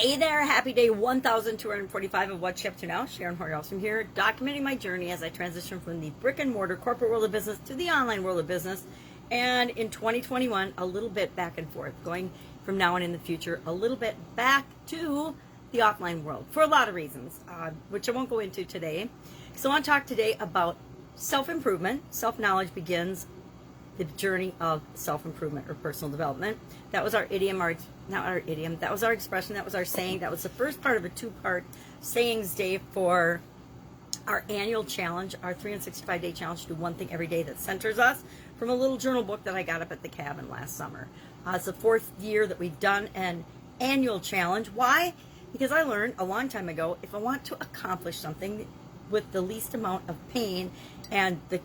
Hey there, happy day 1245 of What's Up to Now. Sharon Horne-Ellstrom here, documenting my journey as I transition from the brick and mortar corporate world of business to the online world of business. And in 2021, a little bit back and forth, going from now on in the future, a little bit back to the offline world for a lot of reasons, which I won't go into today. So I want to talk today about self-improvement. Self-knowledge begins the journey of self-improvement or personal development. That was our idiom, that was our expression, that was our saying. That was the first part of a two-part sayings day for our annual challenge, our 365-day challenge to do one thing every day that centers us, from a little journal book that I got up at the cabin last summer. It's the fourth year that we've done an annual challenge. Why? Because I learned a long time ago, if I want to accomplish something with the least amount of pain and the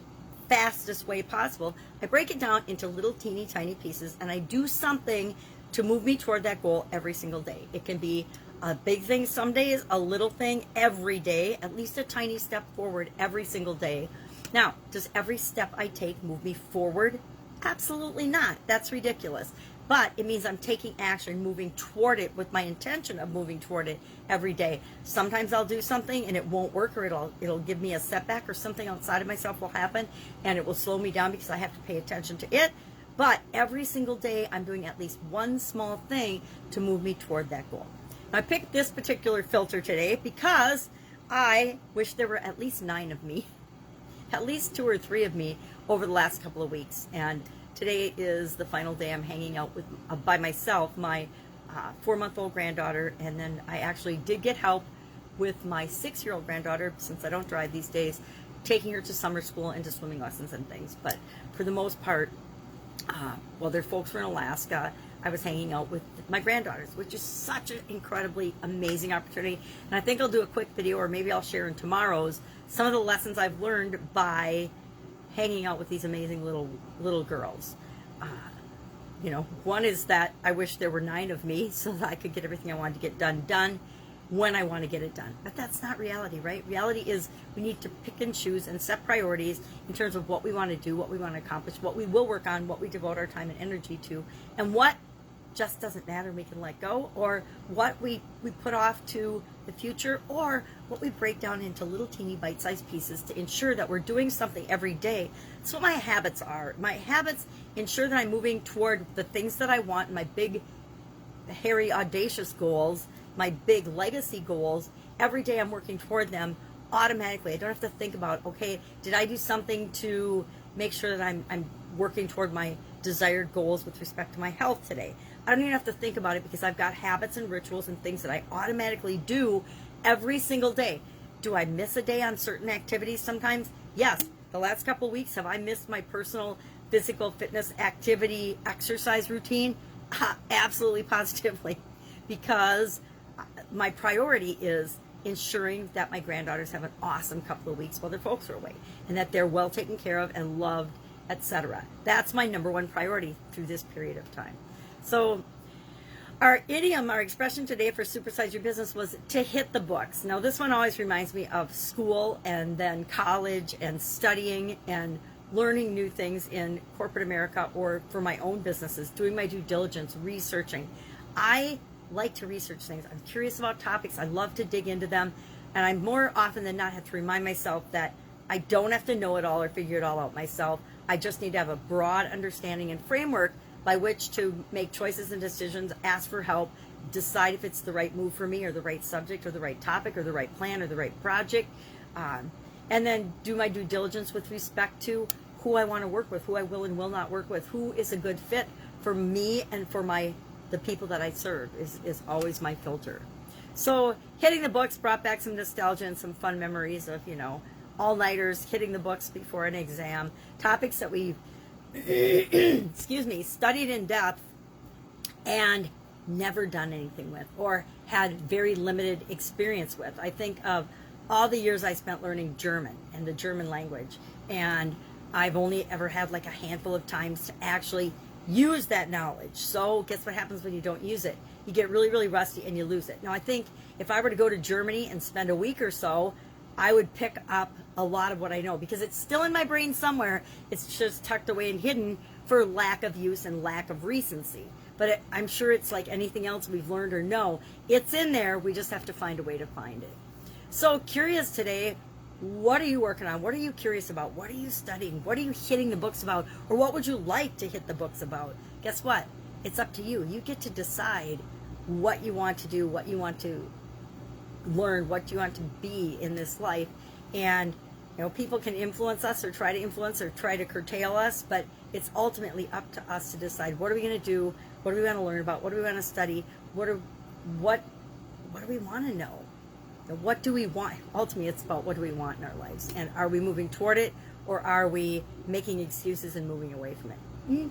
fastest way possible, I break it down into little teeny tiny pieces, and I do something to move me toward that goal every single day. It can be a big thing some days, a little thing every day, at least a tiny step forward every single day. Now, does every step I take move me forward? Absolutely not. That's ridiculous. But it means I'm taking action, moving toward it with my intention of moving toward it every day. Sometimes I'll do something and it won't work, or it'll give me a setback, or something outside of myself will happen and it will slow me down because I have to pay attention to it. But every single day I'm doing at least one small thing to move me toward that goal. Now, I picked this particular filter today because I wish there were at least 9 of me, at least 2 or 3 of me over the last couple of weeks. And today is the final day I'm hanging out with by myself, my 4-month-old granddaughter, and then I actually did get help with my 6-year-old granddaughter, since I don't drive these days, taking her to summer school and to swimming lessons and things. But for the most part, while their folks were in Alaska, I was hanging out with my granddaughters, which is such an incredibly amazing opportunity. And I think I'll do a quick video, or maybe I'll share in tomorrow's, some of the lessons I've learned by hanging out with these amazing little girls. One is that I wish there were 9 of me so that I could get everything I wanted to get done when I want to get it done. But that's not reality, right? Reality is we need to pick and choose and set priorities in terms of what we want to do, what we want to accomplish, what we will work on, what we devote our time and energy to, and what just doesn't matter, we can let go, or what we put off to the future, or what we break down into little teeny bite-sized pieces to ensure that we're doing something every day. That's what my habits are. My habits ensure that I'm moving toward the things that I want, my big, hairy, audacious goals, my big legacy goals. Every day I'm working toward them automatically. I don't have to think about, okay, did I do something to make sure that I'm working toward my desired goals with respect to my health today? I don't even have to think about it because I've got habits and rituals and things that I automatically do every single day. Do I miss a day on certain activities sometimes? Yes. The last couple of weeks, have I missed my personal physical fitness activity exercise routine? Absolutely, positively, because my priority is ensuring that my granddaughters have an awesome couple of weeks while their folks are away, and that they're well taken care of and loved, etc. That's my number one priority through this period of time. So our idiom, our expression today for Supersize Your Business was to hit the books. Now, this one always reminds me of school and then college and studying and learning new things in corporate America, or for my own businesses, doing my due diligence, researching. I like to research things. I'm curious about topics. I love to dig into them. And I more often than not have to remind myself that I don't have to know it all or figure it all out myself. I just need to have a broad understanding and framework by which to make choices and decisions, ask for help, decide if it's the right move for me, or the right subject, or the right topic, or the right plan, or the right project, and then do my due diligence with respect to who I want to work with, who I will and will not work with, who is a good fit for me and for the people that I serve is always my filter. So hitting the books brought back some nostalgia and some fun memories of, all-nighters, hitting the books before an exam, topics that we've studied in depth and never done anything with, or had very limited experience with. I think of all the years I spent learning German and the German language, and I've only ever had like a handful of times to actually use that knowledge. So guess what happens when you don't use it? You get really, really rusty and you lose it. Now, I think if I were to go to Germany and spend a week or so, I would pick up a lot of what I know, because it's still in my brain somewhere. It's just tucked away and hidden for lack of use and lack of recency. But I'm sure it's like anything else we've learned or know. It's in there. We just have to find a way to find it. So curious today, what are you working on? What are you curious about? What are you studying? What are you hitting the books about? Or what would you like to hit the books about? Guess what? It's up to you. You get to decide what you want to do, what you want to learn, what you want to be in this life. And people can influence us or try to influence or try to curtail us, but it's ultimately up to us to decide, what are we going to do? What do we want to learn about? What do we want to study? What do we want to know? What do we want? Ultimately, it's about what do we want in our lives, and are we moving toward it, or are we making excuses and moving away from it?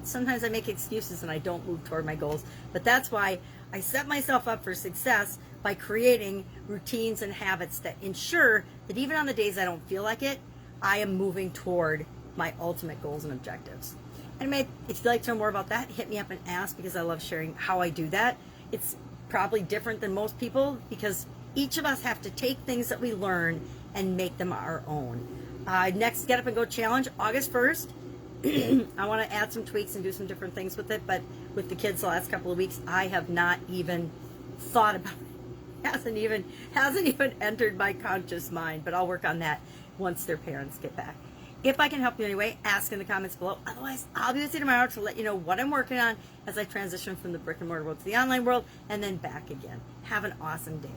Sometimes I make excuses and I don't move toward my goals, but that's why I set myself up for success by creating routines and habits that ensure that even on the days I don't feel like it, I am moving toward my ultimate goals and objectives. And if you'd like to know more about that, hit me up and ask, because I love sharing how I do that. It's probably different than most people, because each of us have to take things that we learn and make them our own. Next Get Up and Go Challenge, August 1st. I want to add some tweaks and do some different things with it, but with the kids the last couple of weeks, I have not even thought about it. Hasn't even entered my conscious mind, but I'll work on that once their parents get back. If I can help you anyway, ask in the comments below. Otherwise, I'll be with you tomorrow to let you know what I'm working on as I transition from the brick and mortar world to the online world and then back again. Have an awesome day.